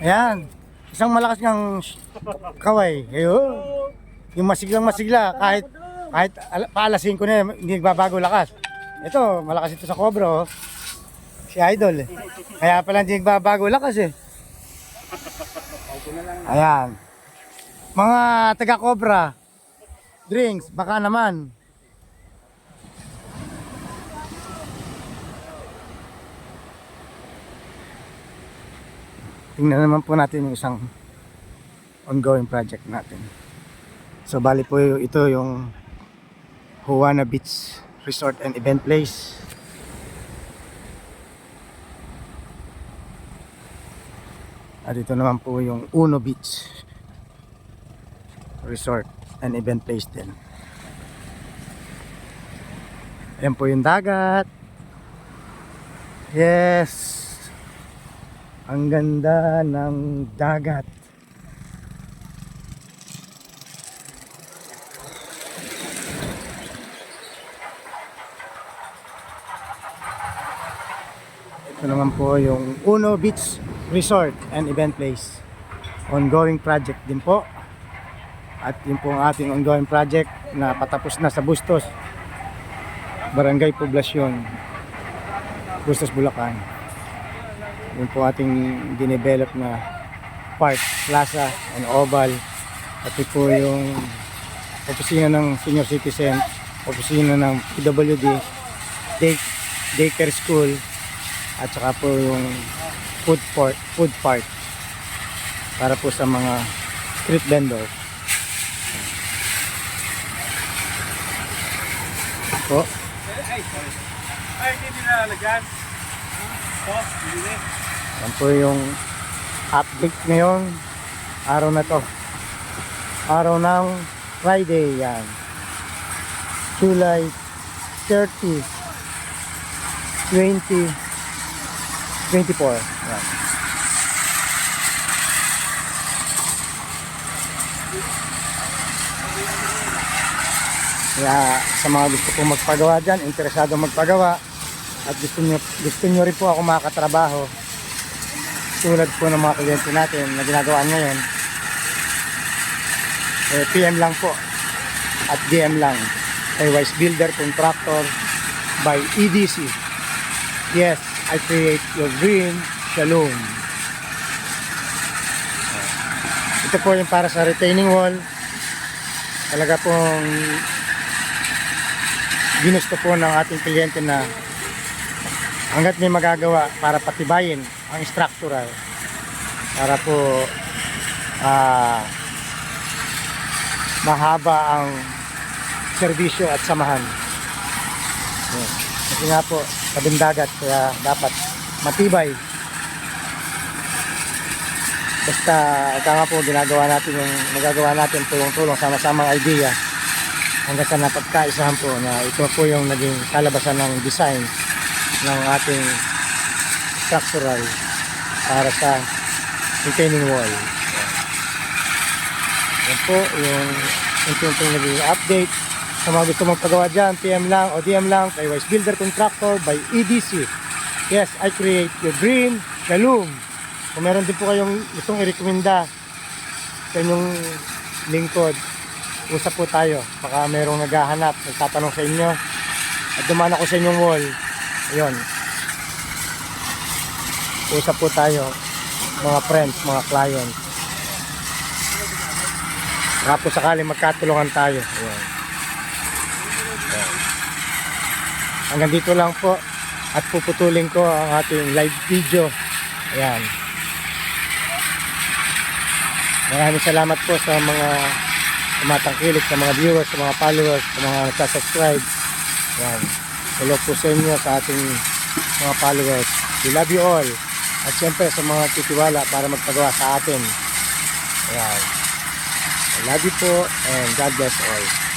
Ayan, isang malakas ng kaway. Ayun. Yung masiglang masigla kahit paalasin ko na hindi nagbabago lakas. Ito, malakas ito sa Cobra, oh. Si Idol. Kaya pala hindi nagbabago lakas eh. Ayan. Mga taga Cobra drinks, baka naman. Tingnan naman po natin yung isang ongoing project natin. So bali po ito yung Juana Beach Resort and Event Place. At ito naman po yung Uno Beach Resort and Event Place din. Ayan po yung dagat. Yes! Ang ganda ng dagat. Ito naman po yung Uno Beach Resort and Event Place. Ongoing project din po. At yun po ang ating ongoing project na patapos na sa Bustos, Barangay Poblacion, Bustos, Bulacan. Yun po ating dinevelop na park, plaza, and oval. At ito po yung opisina ng senior citizen, opisina ng PWD, daycare school, at saka po yung food park para po sa mga street vendor. Po. Ay, hindi nilalagyan. Yan po yung update ngayon. Araw na to. Araw ng Friday yan. July 30, 2024. Yan. Kaya sa mga gusto pong magpagawa dyan, interesado magpagawa, at gusto nyo rin po ako makatrabaho tulad po ng mga kliyente natin na ginagawa ngayon, PM lang po at DM lang kay Wise Builder Contractor by EDC. Yes, I create your dream. Shalom. Ito po yung para sa retaining wall. Talaga pong ginusto po ng ating kliyente na hanggat may magagawa para patibayin ang structural, para po mahaba ang serbisyo at samahan. Kasi nga po tabing dagat, kaya dapat matibay. Basta nga po ginagawa natin yung magagawa natin tulong-tulong, sama-samang idea hanggang sa napagkaisahan po na ito po yung naging kalabasan ng design ng ating structural para sa retaining wall. Yan po yung unti-unting naging update. Sa mga gusto magpagawa dyan, PM lang o DM lang kay Wise Builder Contractor by EDC. Yes, I create your dream, the loom. Kung meron din po kayong gustong i-recommenda sa inyong lingkod, usap po tayo. Baka merong naghahanap, nagtatanong sa inyo at dumaan ako sa inyong wall. Ayun, usap po tayo, mga friends, mga clients. Baka po sakali magkatulungan tayo. Ayun. Hanggang dito lang po at puputulin ko ang ating live video. Ayan. Maraming salamat po sa mga tumatangkilik, sa mga viewers, sa mga followers, sa mga nagsasubscribe. Ayan. Hello po sa inyo, sa ating mga followers. We love you all. At siyempre sa mga titiwala para magpagawa sa atin. Ayan. I love you po and God bless all.